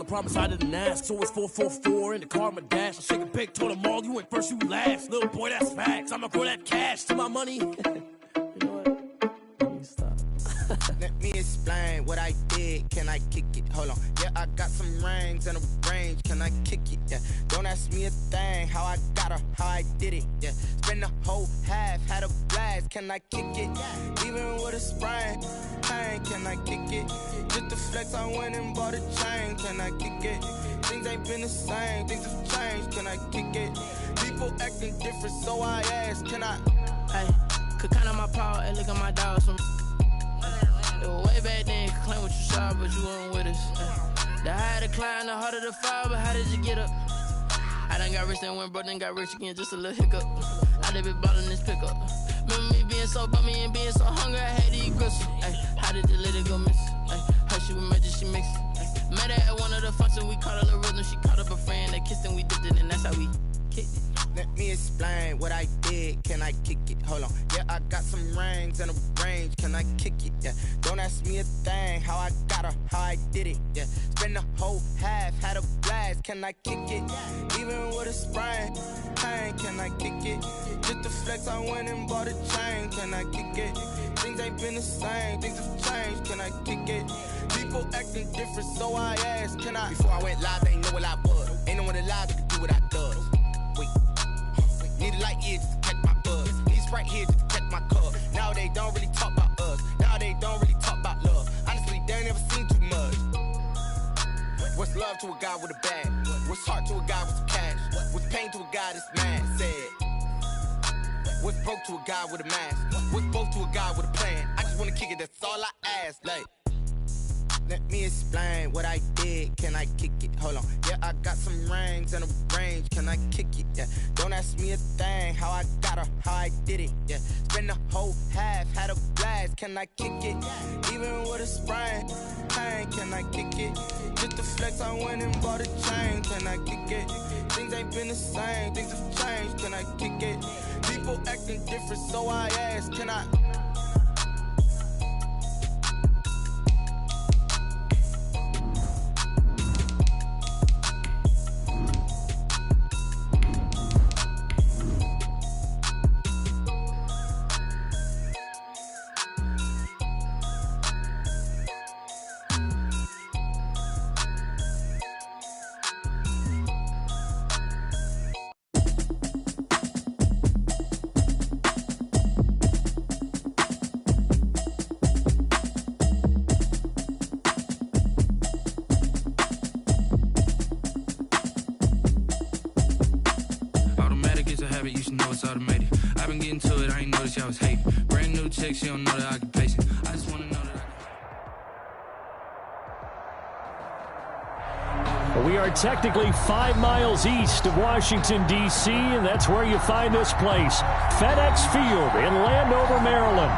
promise I didn't ask. So it's 444 in the car, my dash. I shake a big, told them all, you went first, you last. Little boy, that's facts. I'ma grow that cash to my money. You know what? Let me stop. Let me explain what I did. Can I kick it? Hold on. Yeah, I got some rings and a range. Can I kick it? Yeah. Don't ask me a thing. How I got her, how I did it. Yeah. Spend the whole half, had a blast. Can I kick it? Even with a sprain. Pain, can I kick it? Just to flex, I went and bought a chain. Can I kick it? Things ain't been the same. Things have changed. Can I kick it? People acting different, so I ask. Can I? Hey, could count on my power and look at my dogs from. It was way back then, could claim what you saw, but you weren't with us. The higher the climb, the harder the fall, but how did you get up? I done got rich, then went broke, then got rich again, just a little hiccup. I done been ballin' this pickup. Remember me being so bummy and being so hungry, I had to eat gristle. Ay, how did the lady go miss? Ay, her she was magic, she mixed. Met her at one of the functions, we caught a little rhythm, she caught up a friend, they kissed and we dipped it, and that's how we kicked it. Let me explain what I did. Can I kick it? Hold on. Yeah, I got some rings and a range. Can I kick it? Yeah. Don't ask me a thing. How I got her, how I did it. Yeah. Spend the whole half, had a blast. Can I kick it? Even with a sprain. Pain, can I kick it? Just to flex, I went and bought a chain. Can I kick it? Things ain't been the same. Things have changed. Can I kick it? People acting different, so I asked. Can I? Before I went live, they ain't know what I was. Ain't no one alive that could do what I does. Wait. Need a light here just to catch my buzz. Need Sprite here just to catch my cup. Now they don't really talk about us. Now they don't really talk about love. Honestly, they ain't never seen too much. What's love to a guy with a bag? What's heart to a guy with some cash? What's pain to a guy that's mad? Said. What's broke to a guy with a mask? What's both to a guy with a plan? I just wanna kick it, that's all I ask. Like, let me explain what I did. Can I kick it? Hold on. Yeah, I got some rings and a range. Can I kick it? Yeah. Don't ask me a thing. How I got her, how I did it. Yeah. Spend the whole half, had a blast. Can I kick it? Even with a sprain. Pain, can I kick it? Just to flex, I went and bought a chain. Can I kick it? Things ain't been the same. Things have changed. Can I kick it? People acting different, so I ask. Can I? You should know it's automated. I've been getting to it, I ain't noticed y'all was hating. Brand new chick, she don't know that I can pace it. I just wanna know that I can. We are technically 5 miles east of Washington, D.C., and that's where you find this place, FedEx Field in Landover, Maryland.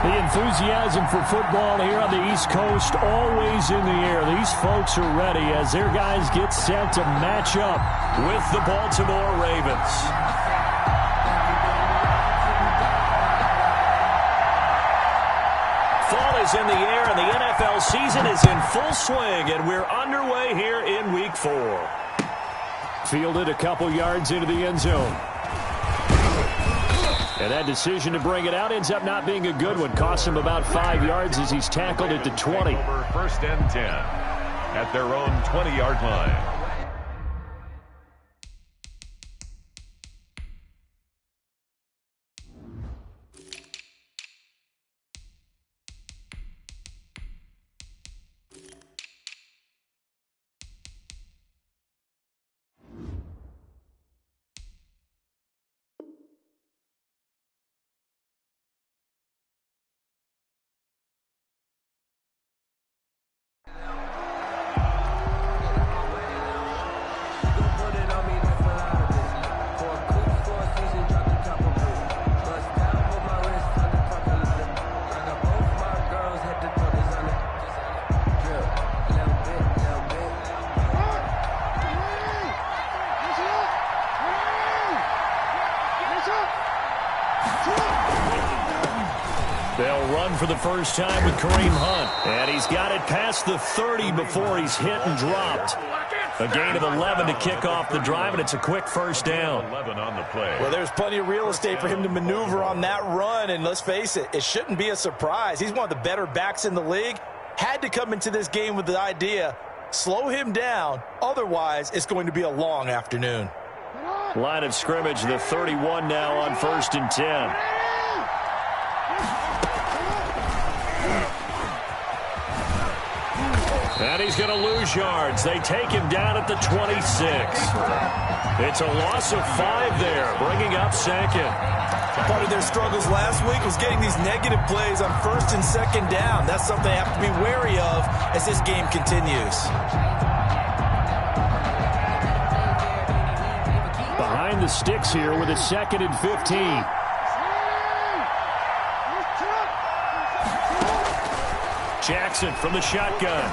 The enthusiasm for football here on the East Coast always in the air. These folks are ready as their guys get set to match up with the Baltimore Ravens. Fall is in the air, and the NFL season is in full swing, and we're underway here in Week 4. Fielded a couple yards into the end zone. And that decision to bring it out ends up not being a good one. Costs him about 5 yards as he's tackled at the 20. Over 1st and 10 at their own 20-yard line. for the first time with Kareem Hunt. And he's got it past the 30 before he's hit and dropped. A gain of 11 to kick off the drive, and it's a quick first down. 11 on the play. Well, there's plenty of real estate for him to maneuver on that run, and let's face it, it shouldn't be a surprise. He's one of the better backs in the league. Had to come into this game with the idea, slow him down, otherwise it's going to be a long afternoon. Line of scrimmage, the 31 now on 1st and 10. And he's going to lose yards. They take him down at the 26. It's a loss of 5 there, bringing up 2nd. Part of their struggles last week was getting these negative plays on 1st and 2nd down. That's something they have to be wary of as this game continues. Behind the sticks here with a 2nd and 15. Jackson from the shotgun.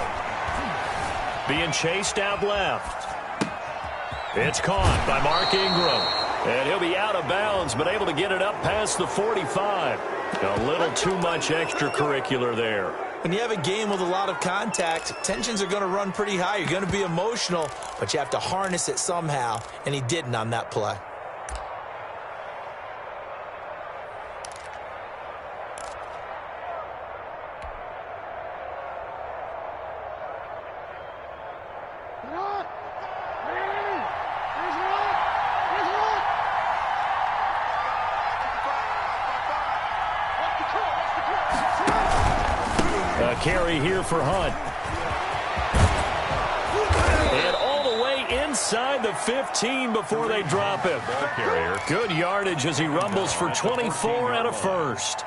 Being chased out left. It's caught by Mark Ingram. And he'll be out of bounds, but able to get it up past the 45. A little too much extracurricular there. When you have a game with a lot of contact, tensions are going to run pretty high. You're going to be emotional, but you have to harness it somehow, and he didn't on that play. Carry here for Hunt. And all the way inside the 15 before they drop him. Good yardage as he rumbles for 24 and a first.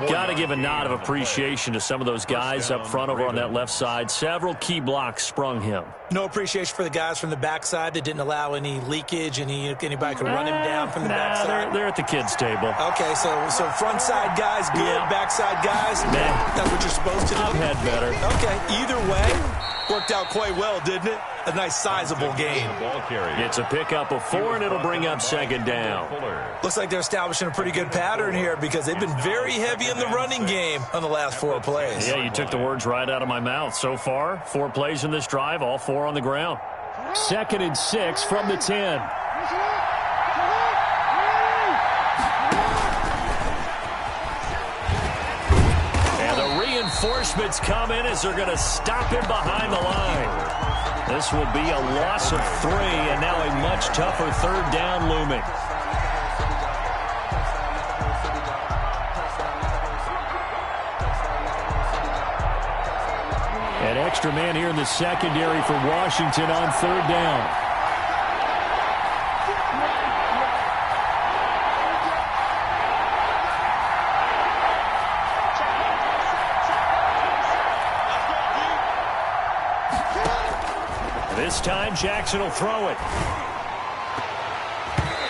Got to give a nod of appreciation to some of those guys up front over on that left side. Several key blocks sprung him. No appreciation for the guys from the backside that didn't allow any leakage, and anybody could run him down from the backside. They're at the kids' table. Okay, so front side guys good, backside guys, that's what you're supposed to do? I've had better. Okay, either way, worked out quite well, didn't it? A nice sizable gain. It's a pickup of 4, and it'll bring up 2nd down. Looks like they're establishing a pretty good pattern here because they've been very heavy in the running game on the last 4 plays. Yeah, you took the words right out of my mouth. So far, 4 plays in this drive, all 4 on the ground. 2nd and 6 from the 10. Reinforcements come in as they're going to stop him behind the line. This will be a loss of 3, and now a much tougher 3rd down looming. An extra man here in the secondary for Washington on 3rd down. This time, Jackson will throw it.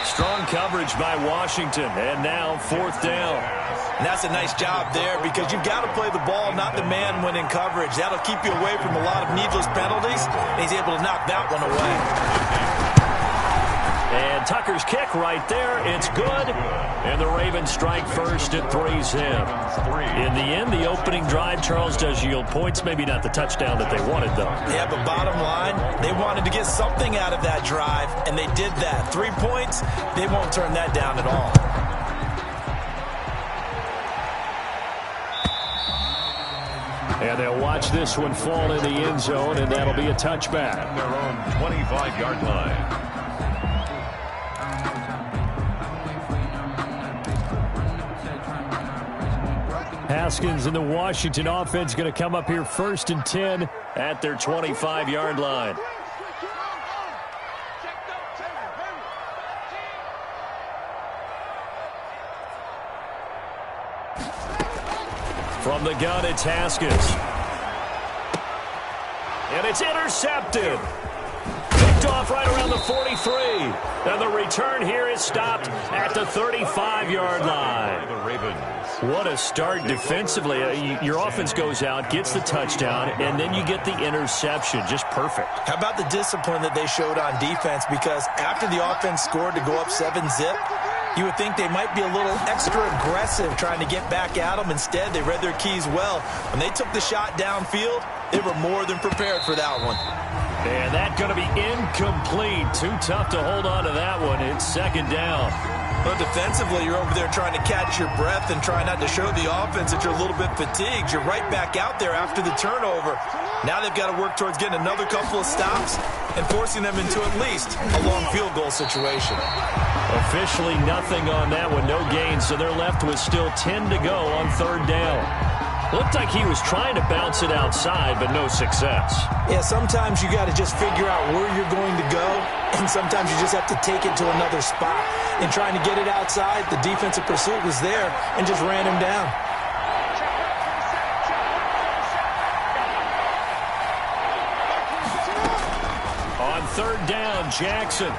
Strong coverage by Washington, and now 4th down. And that's a nice job there because you've got to play the ball, not the man when in coverage. That'll keep you away from a lot of needless penalties, and he's able to knock that one away. And Tucker's kick right there. It's good. And the Ravens strike first and 3's him. In the end, the opening drive, Charles, does yield points. Maybe not the touchdown that they wanted, though. Yeah, but bottom line, they wanted to get something out of that drive, and they did that. 3 points, they won't turn that down at all. And they'll watch this one fall in the end zone, and that'll be a touchback. At their own 25-yard line. Haskins and the Washington offense going to come up here 1st and 10 at their 25-yard line. From the gun, it's Haskins. And it's intercepted. Picked off right around the 43. And the return here is stopped at the 35-yard line. The Ravens. What a start defensively. Your offense goes out, gets the touchdown, and then you get the interception. Just perfect. How about the discipline that they showed on defense? Because after the offense scored to go up 7-zip, You would think they might be a little extra aggressive trying to get back at them. Instead, they read their keys well. When they took the shot downfield, they were more than prepared for that one. And that's going to be incomplete. Too tough to hold on to that one. It's second down. But defensively, you're over there trying to catch your breath and try not to show the offense that you're a little bit fatigued. You're right back out there after the turnover. Now they've got to work towards getting another couple of stops and forcing them into at least a long field goal situation. Officially nothing on that one, no gain, so they're left with still 10 to go on third down. Looked like he was trying to bounce it outside, but no success. Yeah, sometimes you got to just figure out where you're going to go, and sometimes you just have to take it to another spot. In trying to get it outside, the defensive pursuit was there and just ran him down. On third down, Jackson.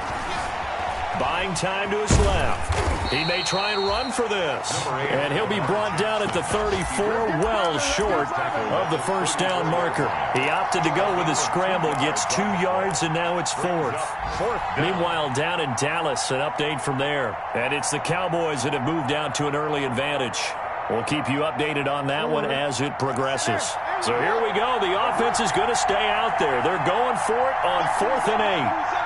Buying time to his left. He may try and run for this. And he'll be brought down at the 34, well short of the first down marker. He opted to go with a scramble, gets 2 yards, and now it's fourth. Meanwhile, down in Dallas, an update from there. And it's the Cowboys that have moved out to an early advantage. We'll keep you updated on that one as it progresses. So here we go. The offense is going to stay out there. They're going for it on 4th and 8.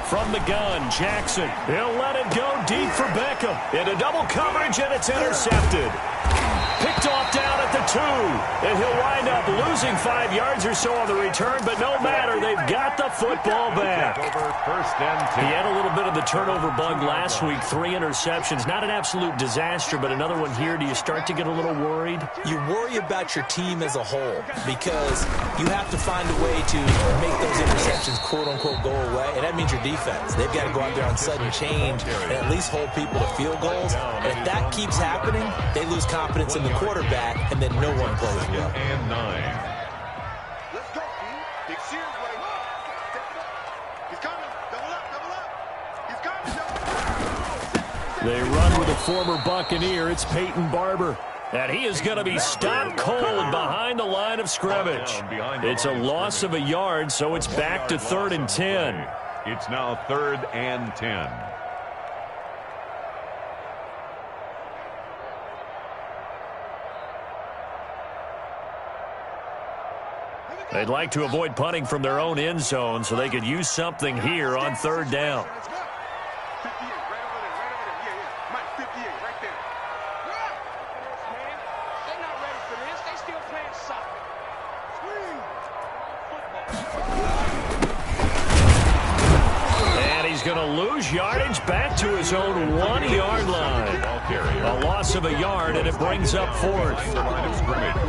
From the gun, Jackson. He'll let it go deep for Beckham. Into double coverage, and it's intercepted. Picked off down at the 2. And he'll wind up losing 5 yards or so on the return, but no matter, they've got the football back. He had a little bit of the turnover bug last week, 3 interceptions. Not an absolute disaster, but another one here. Do you start to get a little worried? You worry about your team as a whole because you have to find a way to make those interceptions, quote-unquote, go away, and that means your defense. They've got to go out there on sudden change and at least hold people to field goals. And if that keeps happening, they lose confidence in the quarterback, and then no one plays well. And 9. Let's go, Pete. Big Sears right now. He's coming. Double up, double up. He's coming, double up. They run with a former Buccaneer. It's Peyton Barber. And he is going to be stopped cold behind the line of scrimmage. It's a loss of a yard, so it's back to 3rd and 10. It's now 3rd and 10. They'd like to avoid punting from their own end zone so they could use something here on 3rd down. 58, right over there, Yeah, yeah. Mike, 58, right there. They're not ready for this. They still playing soccer. And he's going to lose yardage back to his own 1-yard line. A loss of a yard, and it brings up 4th.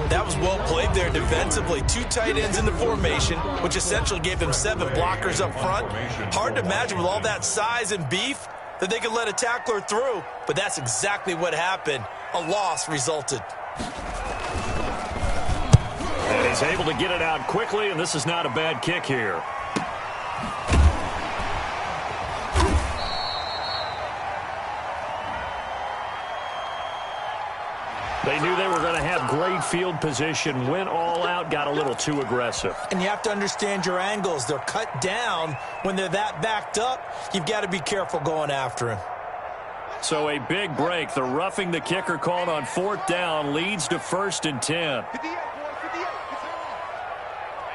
That was well played there defensively. 2 tight ends in the formation, which essentially gave them 7 blockers up front. Hard to imagine with all that size and beef that they could let a tackler through, but that's exactly what happened. A loss resulted. And he's able to get it out quickly, and this is not a bad kick here. They knew they were going to have great field position, went all out, got a little too aggressive. And you have to understand your angles. They're cut down. When they're that backed up, you've got to be careful going after him. So a big break. The roughing the kicker called on 4th down leads to 1st and 10. 58, boy, 58.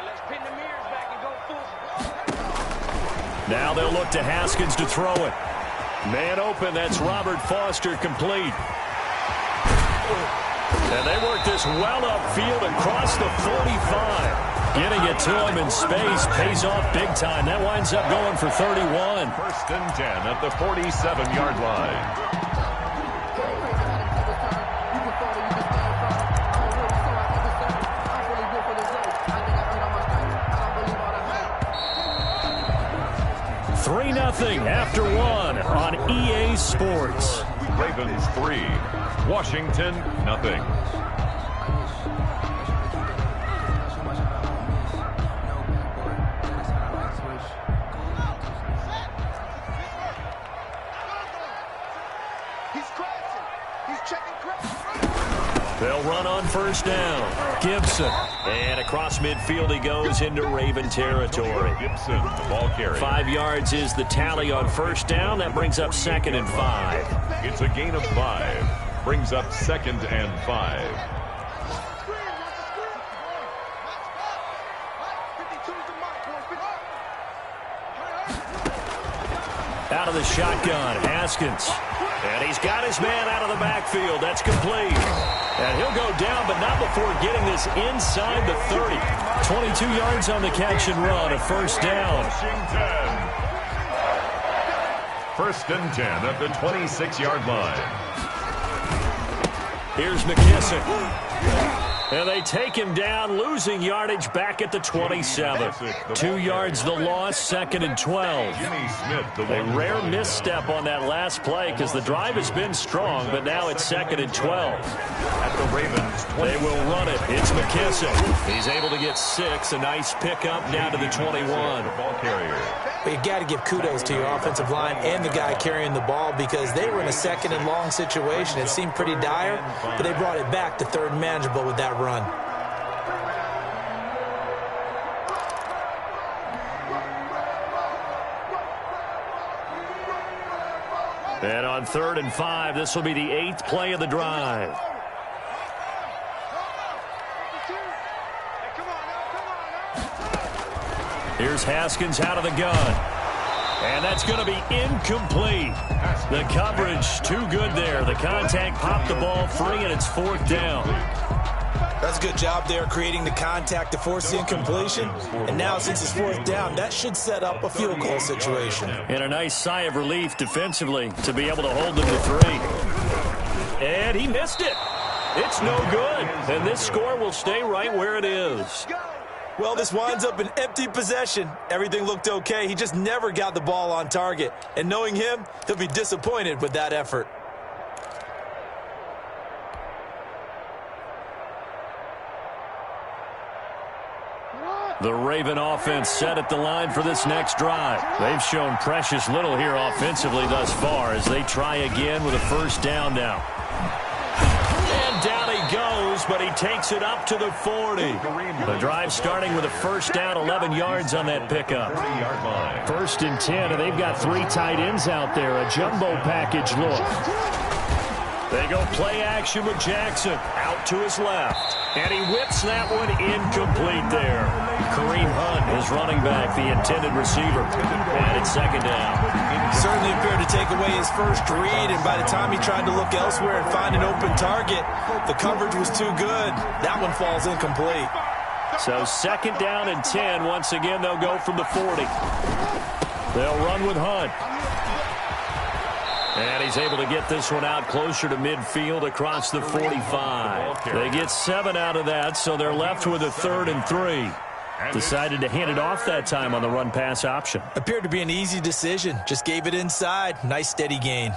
Let's pin the mirrors back and go full. Now they'll look to Haskins to throw it. Man open, that's Robert Foster, complete. And they work this well upfield and cross the 45. Getting it to him in space pays off big time. That winds up going for 31. 1st and 10 at the 47-yard line. Three 0 after 1 on EA Sports. Ravens 3, Washington nothing. He's crashing. He's checking crash. They'll run on first down. Gibson. And across midfield he goes into Raven territory. Gibson, the ball carrier. 5 yards is the tally on first down. That brings up 2nd and 5. It's a gain of 5. Brings up 2nd and 5. Out of the shotgun, Haskins. And he's got his man out of the backfield. That's complete. And he'll go down, but not before getting this inside the 30. 22 yards on the catch and run, a first down. Washington. 1st and 10 at the 26-yard line. Here's McKissick. And they take him down, losing yardage back at the 27. 2 yards the loss, 2nd and 12. A rare misstep on that last play because the drive has been strong, but now it's 2nd and 12. At the Ravens, they will run it. It's McKissick. He's able to get 6. A nice pickup down to the 21. Ball carrier. But you got to give kudos to your offensive line and the guy carrying the ball because they were in a 2nd and long situation. It seemed pretty dire, but they brought it back to 3rd and manageable with that run. And on 3rd and 5, this will be the 8th play of the drive. Here's Haskins out of the gun. And that's going to be incomplete. The coverage too good there. The contact popped the ball free, and it's 4th down. That's a good job there creating the contact to force the incompletion. And now since it's 4th down, that should set up a field goal situation. And a nice sigh of relief defensively to be able to hold them to 3. And he missed it. It's no good. And this score will stay right where it is. Well, this winds up an empty possession. Everything looked okay. He just never got the ball on target. And knowing him, he'll be disappointed with that effort. The Raven offense set at the line for this next drive. They've shown precious little here offensively thus far as they try again with a first down now. And down he goes, but he takes it up to the 40. The drive starting with a first down, 11 yards on that pickup. 1st and 10, and they've got 3 tight ends out there. A jumbo package look. They go play action with Jackson out to his left. And he whips that one incomplete there. Kareem Hunt, his running back, the intended receiver. And it's 2nd down. Certainly appeared to take away his first read, and by the time he tried to look elsewhere and find an open target, the coverage was too good. That one falls incomplete. So 2nd down and 10. Once again, they'll go from the 40. They'll run with Hunt. And he's able to get this one out closer to midfield across the 45. They get 7 out of that, so they're left with a 3rd and 3. Decided to hand it off that time on the run-pass option. Appeared to be an easy decision. Just gave it inside. Nice steady gain.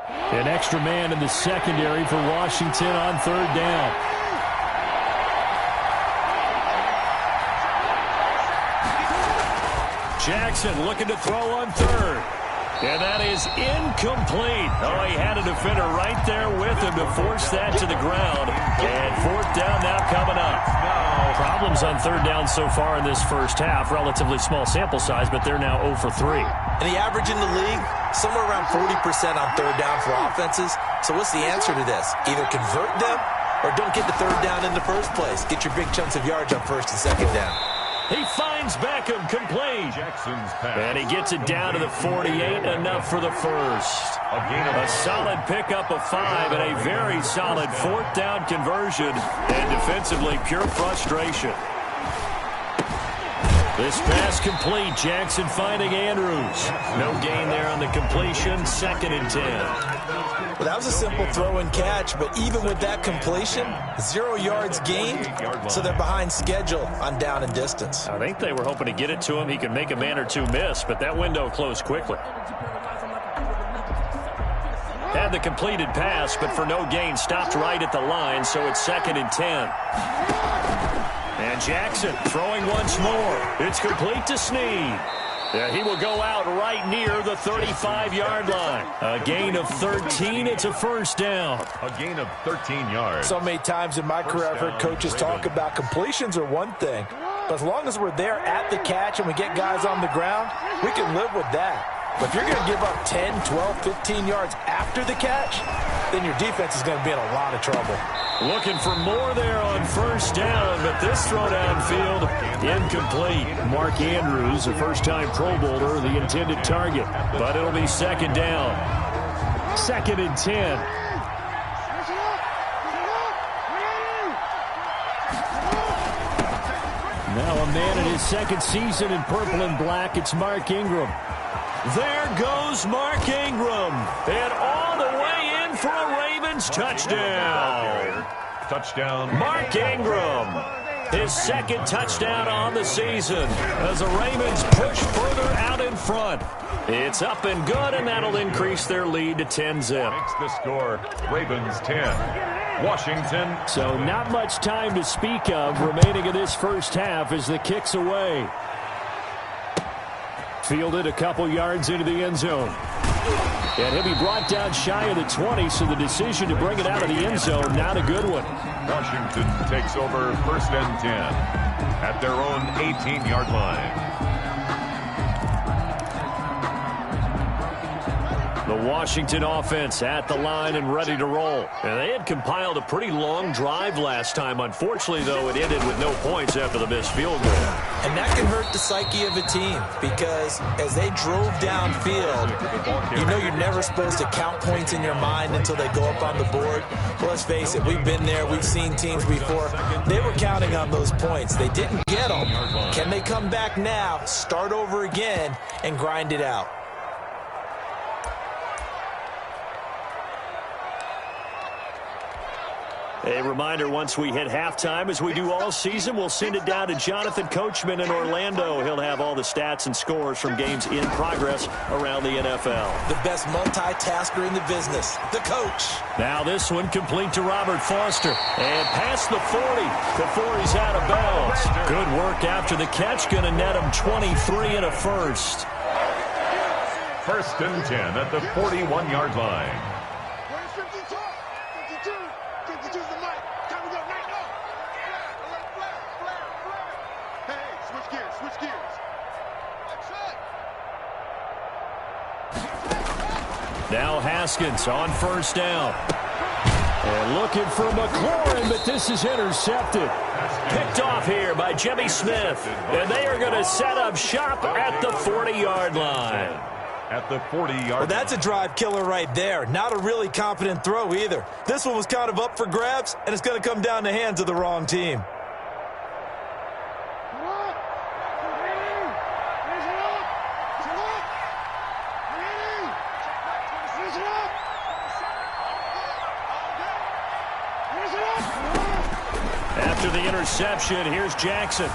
An extra man in the secondary for Washington on 3rd down. Jackson looking to throw on 3rd. And that is incomplete. Oh, he had a defender right there with him to force that to the ground. And 4th down now coming up. Problems on 3rd down so far in this first half. Relatively small sample size, but they're now 0 for 3. And the average in the league, somewhere around 40% on 3rd down for offenses. So what's the answer to this? Either convert them or don't get the 3rd down in the first place. Get your big chunks of yards on 1st and 2nd down. He finds Beckham, complete. Jackson's pass. And he gets it down to the 48, enough for the first. A solid pickup of 5 and a very solid 4th down conversion. And defensively, pure frustration. This pass complete. Jackson finding Andrews. No gain there on the completion. 2nd and 10. Well, that was a simple throw and catch, but even with that completion, 0 yards gained, so they're behind schedule on down and distance. I think they were hoping to get it to him. He could make a man or two miss, but that window closed quickly. Had the completed pass, but for no gain, stopped right at the line, so it's 2nd and 10. And Jackson throwing once more. It's complete to Snead. Yeah, he will go out right near the 35-yard line. A gain of 13. It's a first down. A gain of 13 yards. So many times in my career, I've heard coaches talk about completions are one thing. But as long as we're there at the catch and we get guys on the ground, we can live with that. But if you're going to give up 10, 12, 15 yards after the catch, then your defense is going to be in a lot of trouble. Looking for more there on first down, but this throw downfield incomplete. Mark Andrews, a first-time Pro Bowler, the intended target. But it'll be second down. 2nd and 10. Now a man in his second season in purple and black. It's Mark Ingram. There goes Mark Ingram. And all the way in for a Ravens touchdown. Touchdown. Mark Ingram. His second touchdown on the season as the Ravens push further out in front. It's up and good, and that'll increase their lead to 10-zip. Makes the score Ravens 10. Washington. So not much time to speak of remaining in this first half as the kick's away. Fielded a couple yards into the end zone. And he'll be brought down shy of the 20, so the decision to bring it out of the end zone, not a good one. Washington takes over 1st and 10 at their own 18-yard line. The Washington offense at the line and ready to roll. And they had compiled a pretty long drive last time. Unfortunately, though, it ended with no points after the missed field goal. And that can hurt the psyche of a team because as they drove downfield, you know you're never supposed to count points in your mind until they go up on the board. Well, let's face it, we've been there. We've seen teams before. They were counting on those points. They didn't get them. Can they come back now, start over again, and grind it out? A reminder, once we hit halftime, as we do all season, we'll send it down to Jonathan Coachman in Orlando. He'll have all the stats and scores from games in progress around the NFL. The best multitasker in the business, the coach. Now this one complete to Robert Foster. And past the 40 before he's out of bounds. Good work after the catch. Going to net him 23 and a first. 1st and 10 at the 41-yard line. Now Haskins on first down. And looking for McLaurin, but this is intercepted. Picked off here by Jimmy Smith. And they are going to set up shop at the 40-yard line. At the 40-yard line. Well, that's a drive killer right there. Not a really confident throw either. This one was kind of up for grabs, and it's going to come down the hands of the wrong team. After the interception, here's Jackson.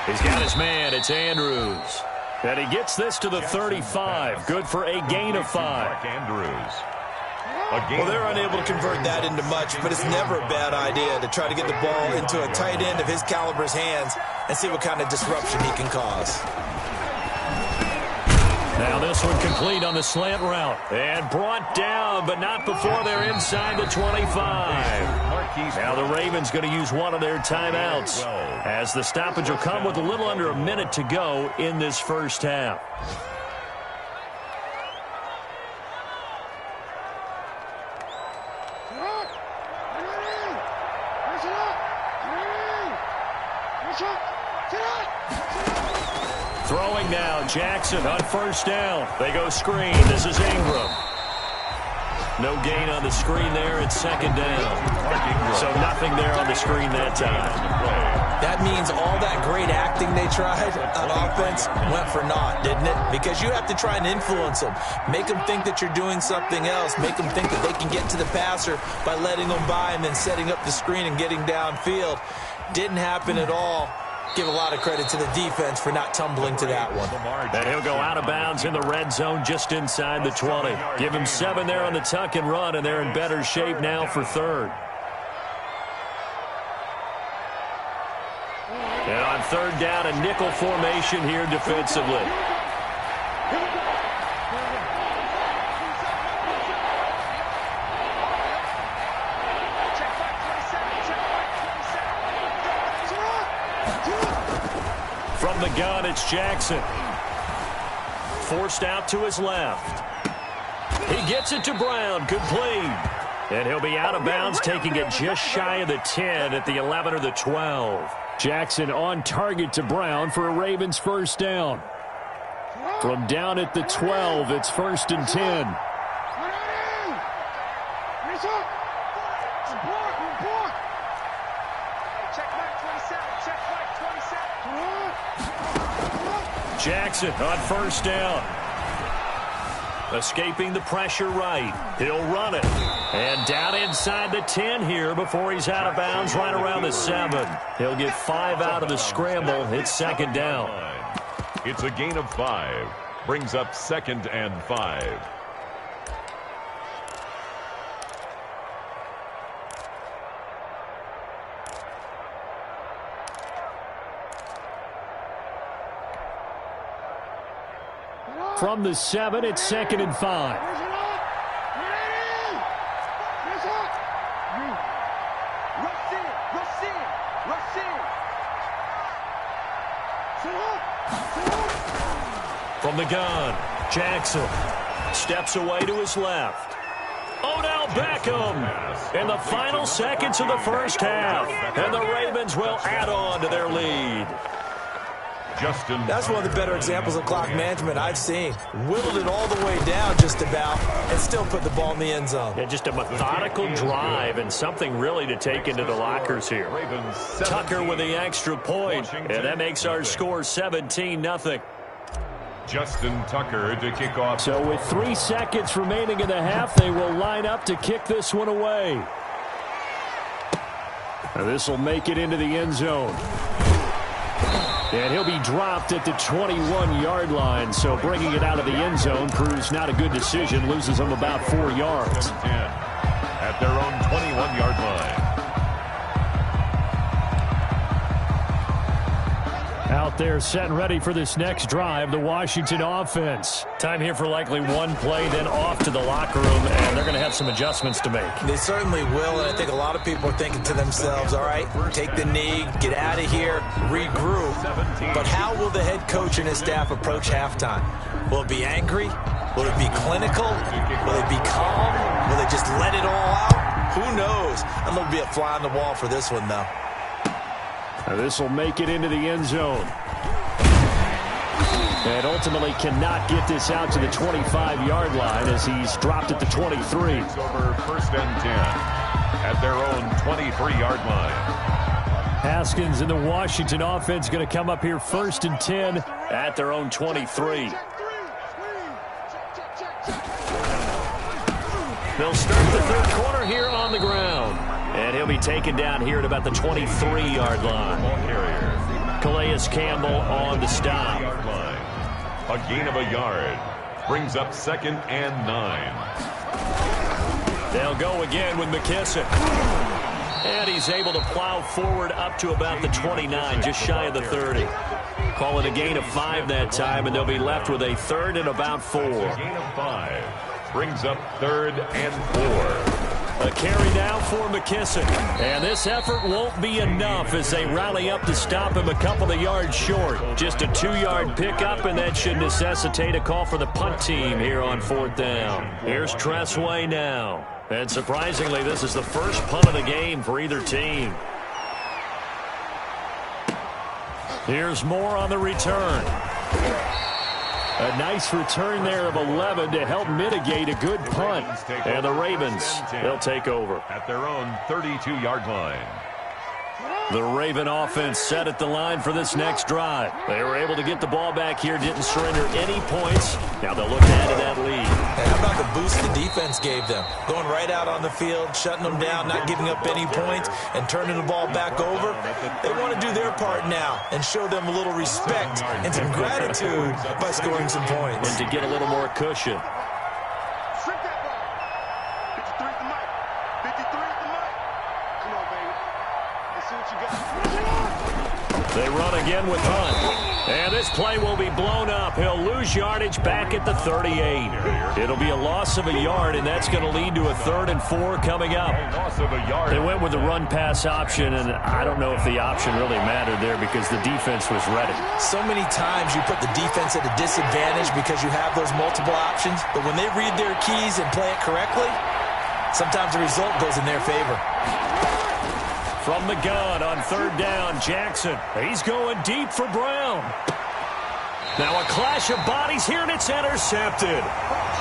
He's got his man. It's Andrews. And he gets this to the 35. Good for a gain of 5. Andrews. Well, they're unable to convert that into much, but it's never a bad idea to try to get the ball into a tight end of his caliber's hands and see what kind of disruption he can cause. Now this one complete on the slant route. And brought down, but not before they're inside the 25. Now the Ravens going to use one of their timeouts, as the stoppage will come with a little under a minute to go in this first half. Throwing now, Jackson on first down. They go screen. This is Ingram. No gain on the screen there. It's second down. So nothing there on the screen that time. That means all that great acting they tried on offense went for naught, didn't it? Because you have to try and influence them. Make them think that you're doing something else. Make them think that they can get to the passer by letting them by and then setting up the screen and getting downfield. Didn't happen at all. Give a lot of credit to the defense for not tumbling to that one. And he'll go out of bounds in the red zone just inside the 20. Give him 7 there on the tuck and run, and they're in better shape now for third. And on third down and nickel formation here defensively. From the gun, it's Jackson. Forced out to his left. He gets it to Brown, complete. And he'll be out of bounds, taking it just shy of the 10 at the 11 or the 12. Jackson on target to Brown for a Ravens first down. From down at the 12, it's 1st and 10. Jackson on first down. Escaping the pressure right. He'll run it. And down inside the 10 here before he's out of bounds right around the 7. He'll get 5 out of the scramble. It's second down. It's a gain of 5. Brings up 2nd and 5. From the 7, it's 2nd and 5. From the gun, Jackson steps away to his left. Odell Beckham in the final seconds of the first half. And the Ravens will add on to their lead. That's one of the better examples of clock management I've seen. Whittled it all the way down just about and still put the ball in the end zone. Yeah, just a methodical drive and something really to take into the lockers here. Tucker with the extra point, and that makes our score 17-0. Justin Tucker to kick off. So with 3 seconds remaining in the half, they will line up to kick this one away. Now this will make it into the end zone. And he'll be dropped at the 21-yard line, so bringing it out of the end zone proves not a good decision, loses them about 4 yards. At their own 21-yard line. Out there set and ready for this next drive, the Washington offense. Time here for likely one play, then off to the locker room, and they're going to have some adjustments to make. They certainly will, and I think a lot of people are thinking to themselves, all right, take the knee, get out of here, regroup. But how will the head coach and his staff approach halftime? Will it be angry? Will it be clinical? Will it be calm? Will they just let it all out? Who knows? I'd love to be a fly on the wall for this one, though. Now this will make it into the end zone. And ultimately cannot get this out to the 25-yard line as he's dropped at the 23. It's over 1st and 10 at their own 23-yard line. Haskins and the Washington offense going to come up here 1st and 10 at their own 23. They'll start the third quarter here on the ground. And he'll be taken down here at about the 23-yard line. Calais Campbell on the stop. A gain of a yard. Brings up 2nd and 9. They'll go again with McKissick. And he's able to plow forward up to about the 29, just shy of the 30. Call it a gain of 5 that time, and they'll be left with a 3rd and about 4. A gain of 5. Brings up 3rd and 4. A carry now for McKissick. And this effort won't be enough as they rally up to stop him a couple of yards short. Just a 2-yard pickup, and that should necessitate a call for the punt team here on 4th down. Here's Tressway now. And surprisingly, this is the first punt of the game for either team. Here's Moore on the return. A nice return there of 11 to help mitigate a good punt. And the Ravens, they'll take over. At their own 32-yard line. The Raven offense set at the line for this next drive. They were able to get the ball back here, didn't surrender any points. Now they'll look to add to that lead. And how about the boost the defense gave them? Going right out on the field, shutting them down, not giving up any points, and turning the ball back over. They want to do their part now and show them a little respect and some gratitude by scoring some points. And to get a little more cushion. They run again with Hunt. And this play will be blown up. He'll lose yardage back at the 38. It'll be a loss of a yard, and that's going to lead to a 3rd and 4 coming up. They went with the run-pass option, and I don't know if the option really mattered there because the defense was ready. So many times you put the defense at a disadvantage because you have those multiple options, but when they read their keys and play it correctly, sometimes the result goes in their favor. From the gun on 3rd down, Jackson. He's going deep for Brown. Now a clash of bodies here, and it's intercepted.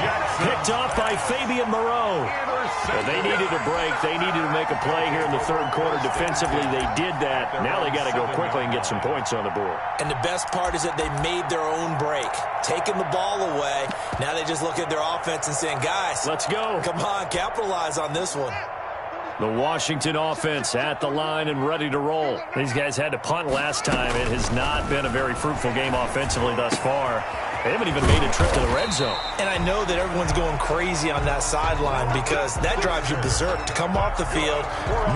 Jackson. Picked off by Fabian Moreau. Well, they needed a break. They needed to make a play here in the 3rd quarter. Defensively, they did that. Now they got to go quickly and get some points on the board. And the best part is that they made their own break. Taking the ball away. Now they just look at their offense and saying, guys, let's go. Come on, capitalize on this one. The Washington offense at the line and ready to roll. These guys had to punt last time. It has not been a very fruitful game offensively thus far. They haven't even made a trip to the red zone. And I know that everyone's going crazy on that sideline because that drives you berserk to come off the field,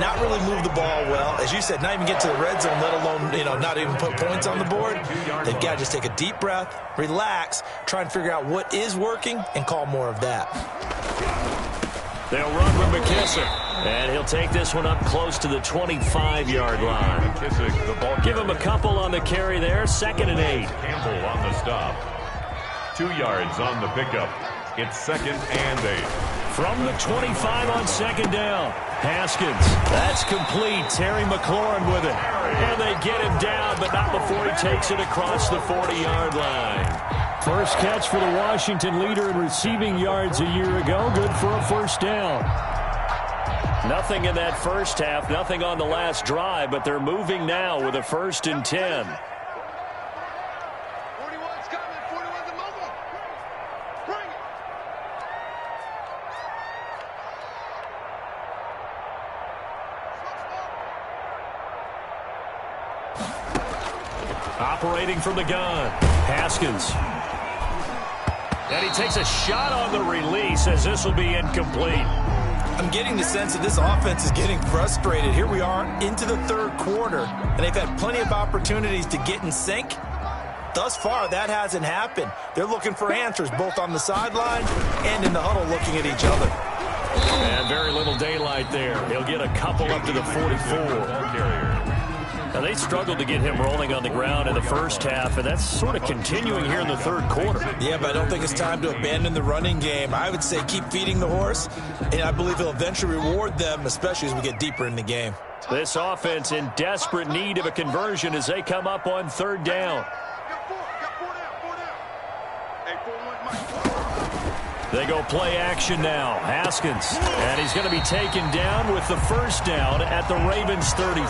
not really move the ball well. As you said, not even get to the red zone, let alone, not even put points on the board. They've got to just take a deep breath, relax, try and figure out what is working, and call more of that. They'll run with McKissick. And he'll take this one up close to the 25-yard line. Give him a couple on the carry there. 2nd and 8. Campbell on the stop. 2 yards on the pickup. It's 2nd and 8. From the 25 on 2nd down. Haskins. That's complete. Terry McLaurin with it. And they get him down, but not before he takes it across the 40-yard line. First catch for the Washington leader in receiving yards a year ago. Good for a 1st down. Nothing in that first half, nothing on the last drive, but they're moving now with a 1st and 10. 41's coming. 41's a mobile. Bring it. Operating from the gun, Haskins. And he takes a shot on the release as this will be incomplete. I'm getting the sense that this offense is getting frustrated. Here we are into the 3rd quarter, and they've had plenty of opportunities to get in sync. Thus far, that hasn't happened. They're looking for answers, both on the sideline and in the huddle looking at each other. And very little daylight there. He'll get a couple up to the 44. Now, they struggled to get him rolling on the ground in the first half, and that's sort of continuing here in the 3rd quarter. Yeah, but I don't think it's time to abandon the running game. I would say keep feeding the horse, and I believe he'll eventually reward them, especially as we get deeper in the game. This offense in desperate need of a conversion as they come up on 3rd down. They go play action now. Haskins. And he's going to be taken down with the 1st down at the Ravens 33.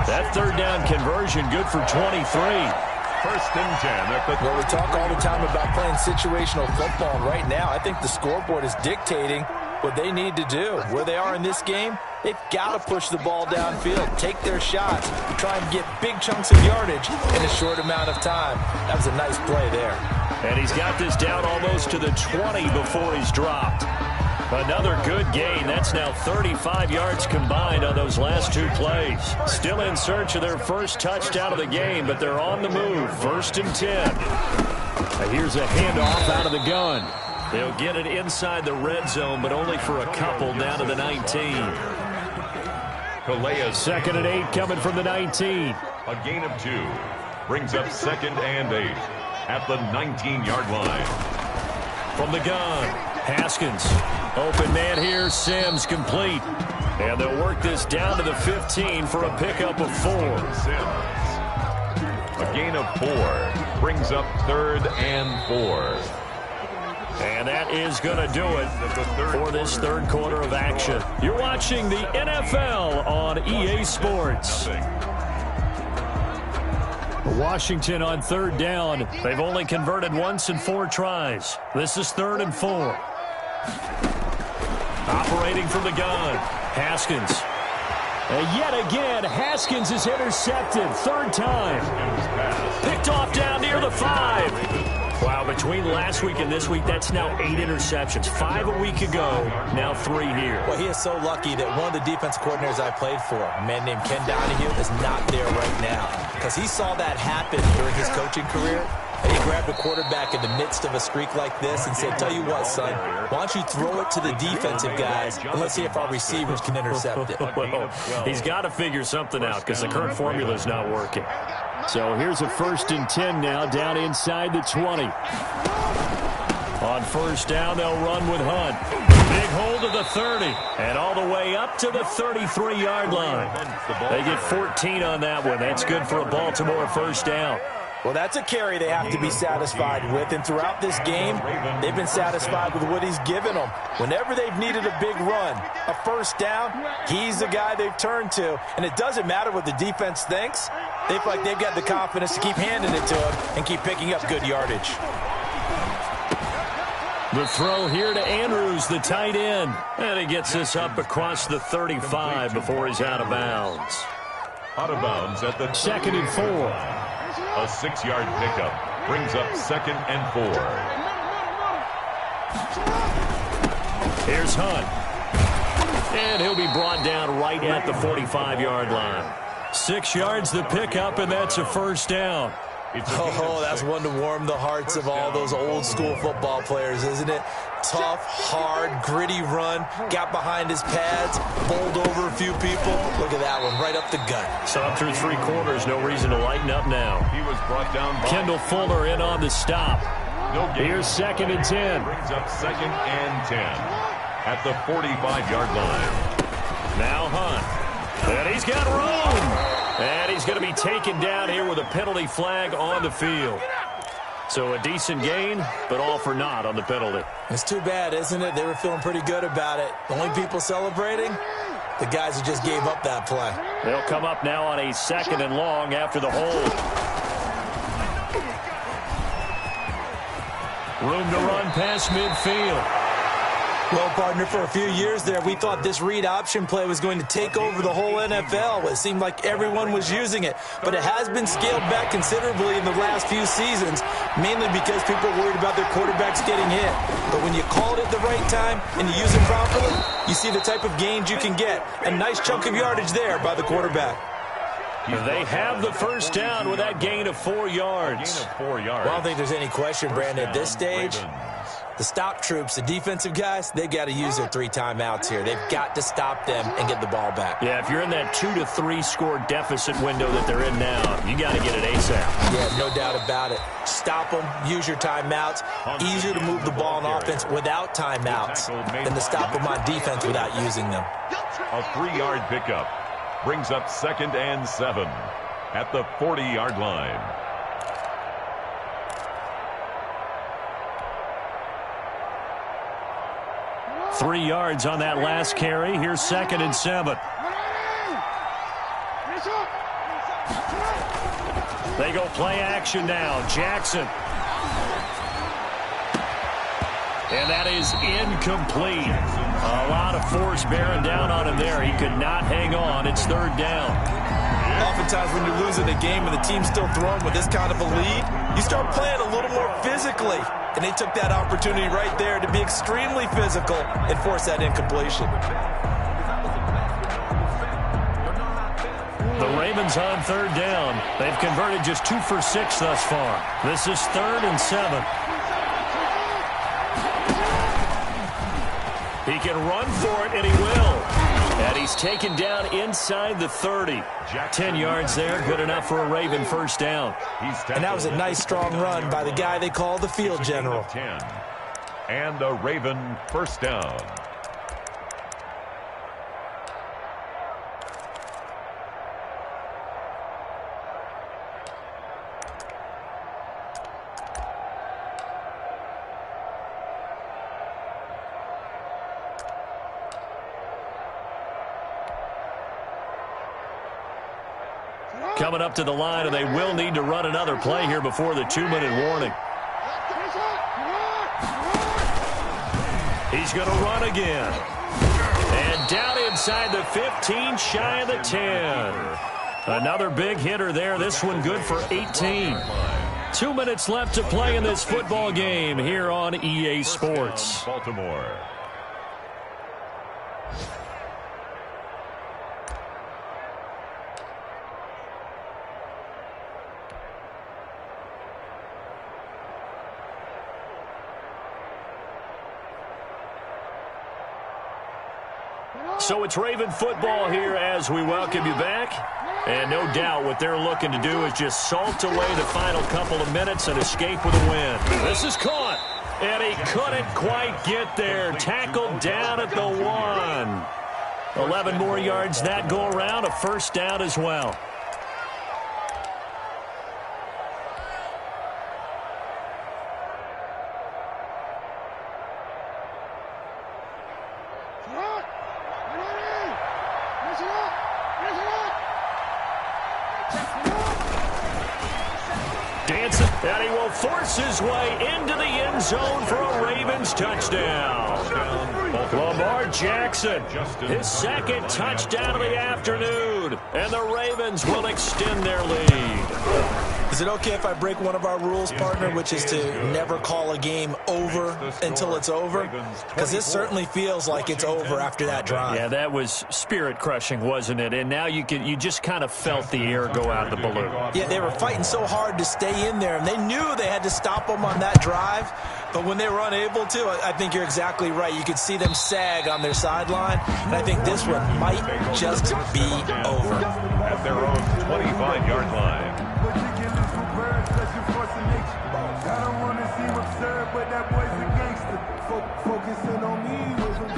That 3rd down conversion good for 23. 1st and 10. Well, we talk all the time about playing situational football, and right now I think the scoreboard is dictating what they need to do. Where they are in this game, they've got to push the ball downfield, take their shots, try and get big chunks of yardage in a short amount of time. That was a nice play there. And he's got this down almost to the 20 before he's dropped. Another good gain. That's now 35 yards combined on those last 2 plays. Still in search of their first touchdown of the game, but they're on the move. 1st and 10. Now here's a handoff out of the gun. They'll get it inside the red zone, but only for a couple down to the 19. Calais. 2nd and 8 coming from the 19. A gain of 2. Brings up 2nd and 8 at the 19-yard line. From the gun, Haskins. Open man here, Sims complete. And they'll work this down to the 15 for a pickup of 4. A gain of 4 brings up 3rd and 4. And that is going to do it for this 3rd quarter of action. You're watching the NFL on EA Sports. Washington on 3rd down. They've only converted once in 4 tries. This is 3rd and 4. Operating from the gun, Haskins. And yet again, Haskins is intercepted. 3rd time. Picked off down near the 5. Wow, between between last week and this week, that's now 8 interceptions. 5 a week ago, now 3 here. Well, he is so lucky that one of the defense coordinators I played for, a man named Ken Donahue, is not there right now. Because he saw that happen during his coaching career. And he grabbed a quarterback in the midst of a streak like this and said, tell you what, son, why don't you throw it to the defensive guys and let's see if our receivers can intercept it. Well, he's got to figure something out because the current formula is not working. So here's a 1st and 10 now, down inside the 20. On first down, they'll run with Hunt. Big hold of the 30, and all the way up to the 33-yard line. They get 14 on that one. That's good for a Baltimore first down. Well, that's a carry they have to be satisfied with, and throughout this game, they've been satisfied with what he's given them. Whenever they've needed a big run, a first down, he's the guy they've turned to, and it doesn't matter what the defense thinks. They feel like they've got the confidence to keep handing it to him and keep picking up good yardage. The throw here to Andrews, the tight end, and he gets this up across the 35 before he's out of bounds. Out of bounds at the 2nd and 4. A 6-yard pickup brings up 2nd and 4. Here's Hunt. And he'll be brought down right at the 45-yard line. 6 yards the pickup, and that's a first down. Oh, that's one to warm the hearts of all those old-school football players, isn't it? Tough, hard, gritty run, got behind his pads, bowled over a few people. Look at that one, right up the gut. So up through 3 quarters, no reason to lighten up now. He was brought down by Kendall Fuller in on the stop. Here's 2nd and 10. Brings up 2nd and 10 at the 45-yard line. Now Hunt. And he's got room. And he's going to be taken down here with a penalty flag on the field. So a decent gain, but all for naught on the penalty. It's too bad, isn't it? They were feeling pretty good about it. The only people celebrating, the guys who just gave up that play. They'll come up now on a 2nd and long after the hold. Room to run past midfield. Well, partner, for a few years there, we thought this read option play was going to take over the whole NFL. It seemed like everyone was using it, but it has been scaled back considerably in the last few seasons, mainly because people are worried about their quarterbacks getting hit. But when you call it at the right time and you use it properly, you see the type of gains you can get. A nice chunk of yardage there by the quarterback. They have the first down with that gain of 4 yards. Well, I don't think there's any question, Brandon, at this stage. The stop troops, the defensive guys, they got to use their 3 timeouts here. They've got to stop them and get the ball back. Yeah, if you're in that 2 to 3 score deficit window that they're in now, you got to get it ASAP. Yeah, no doubt about it. Stop them, use your timeouts. Easier to move the ball on offense without timeouts than to stop them on defense without using them. A 3-yard pickup brings up 2nd and 7 at the 40-yard line. Three yards on that last carry. Here's 2nd and 7. They go play action now. Jackson. And that is incomplete. A lot of force bearing down on him there. He could not hang on. It's 3rd down. Oftentimes when you're losing a game and the team's still throwing with this kind of a lead, you start playing a little more physically. And they took that opportunity right there to be extremely physical and force that incompletion. The Ravens on 3rd down. They've converted just 2 for 6 thus far. This is 3rd and 7. He can run for it, and he will. And he's taken down inside the 30. 10 yards there, good enough for a Raven first down. And that was a nice, strong run by the guy they call the field general. And a Raven first down. Coming up to the line, and they will need to run another play here before the 2-minute warning. He's going to run again. And down inside the 15, shy of the 10. Another big hitter there. This one good for 18. 2 minutes left to play in this football game here on EA Sports. Baltimore. So it's Raven football here as we welcome you back. And no doubt what they're looking to do is just salt away the final couple of minutes and escape with a win. This is caught. And he couldn't quite get there. Tackled down at the 1. 11 more yards that go around. A first down as well. And he will force his way into the end zone for a Ravens touchdown. Lamar Jackson, his second touchdown of the afternoon. And the Ravens will extend their lead. Is it okay if I break one of our rules, partner, which is to never call a game over until it's over? Because this certainly feels like it's over after that drive. Yeah, that was spirit-crushing, wasn't it? And now you just kind of felt the air go out of the balloon. Yeah, they were fighting so hard to stay in there, and they knew they had to stop them on that drive. But when they were unable to, I think you're exactly right. You could see them sag on their sideline, and I think this one might just be over. At their own 25-yard line.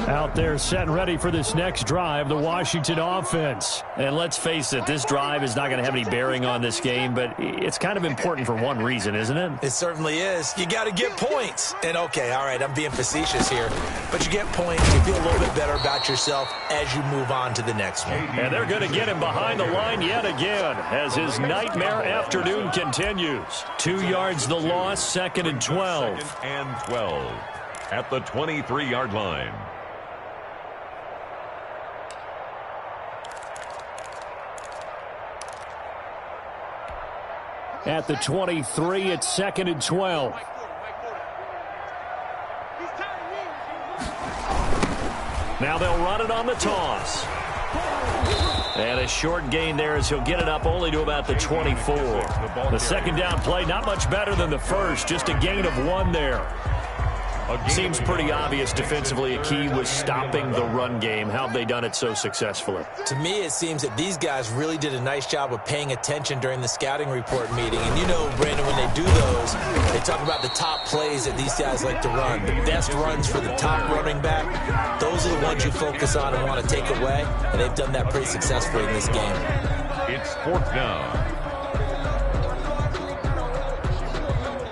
Out there set and ready for this next drive, the Washington offense. And let's face it, this drive is not going to have any bearing on this game, but it's kind of important for one reason, isn't it? It certainly is. You got to get points. And okay, all right, I'm being facetious here, but you get points, you feel a little bit better about yourself as you move on to the next one. And they're going to get him behind the line yet again as his nightmare afternoon continues. 2 yards the loss, 2nd and 12. 2nd and 12 at the 23-yard line. At the 23, it's 2nd and 12. Now they'll run it on the toss. And a short gain there as he'll get it up only to about the 24. The second down play, not much better than the first, just a gain of 1 there. Seems pretty obvious defensively a key was stopping the run game. How have they done it so successfully? To me, it seems that these guys really did a nice job of paying attention during the scouting report meeting. And you know, Brandon, when they do those, they talk about the top plays that these guys like to run. The best runs for the top running back, those are the ones you focus on and want to take away. And they've done that pretty successfully in this game. It's 4th down.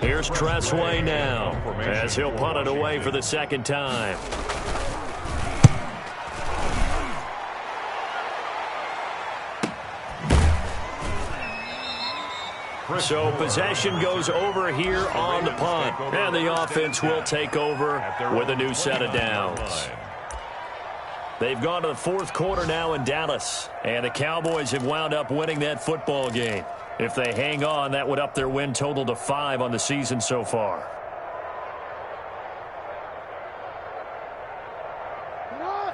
Here's Tressway now as he'll punt it away for the second time. So possession goes over here on the punt. And the offense will take over with a new set of downs. They've gone to the 4th quarter now in Dallas. And the Cowboys have wound up winning that football game. If they hang on, that would up their win total to 5 on the season so far.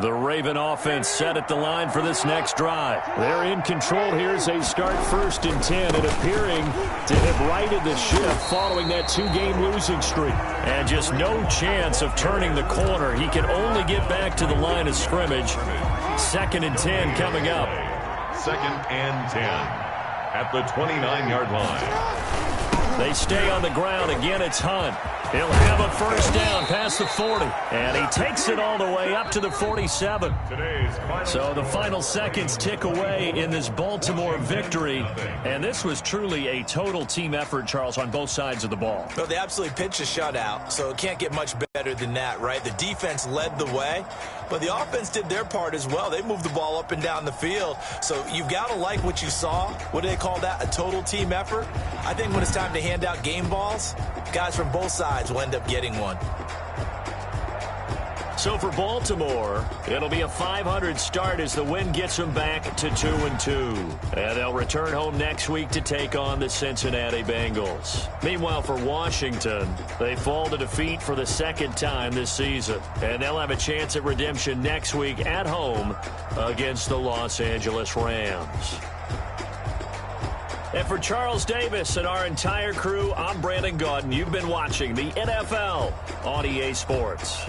The Raven offense set at the line for this next drive. They're in control here as they start 1st and 10 and appearing to have righted the ship following that 2-game losing streak. And just no chance of turning the corner. He can only get back to the line of scrimmage. 2nd and 10 coming up. 2nd and 10. At the 29-yard line. They stay on the ground. Again, it's Hunt. He'll have a first down past the 40. And he takes it all the way up to the 47. So the final seconds tick away in this Baltimore victory. And this was truly a total team effort, Charles, on both sides of the ball. Well, they absolutely pitched a shutout, so it can't get much better than that, right? The defense led the way, but the offense did their part as well. They moved the ball up and down the field. So you've got to like what you saw. What do they call that? A total team effort? I think when it's time to hand out game balls, guys from both sides will end up getting one. So for Baltimore, it'll be a .500 start as the win gets them back to 2-2. And they'll return home next week to take on the Cincinnati Bengals. Meanwhile, for Washington, they fall to defeat for the second time this season. And they'll have a chance at redemption next week at home against the Los Angeles Rams. And for Charles Davis and our entire crew, I'm Brandon Gaudin. You've been watching the NFL on EA Sports.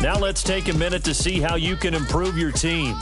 Now let's take a minute to see how you can improve your team.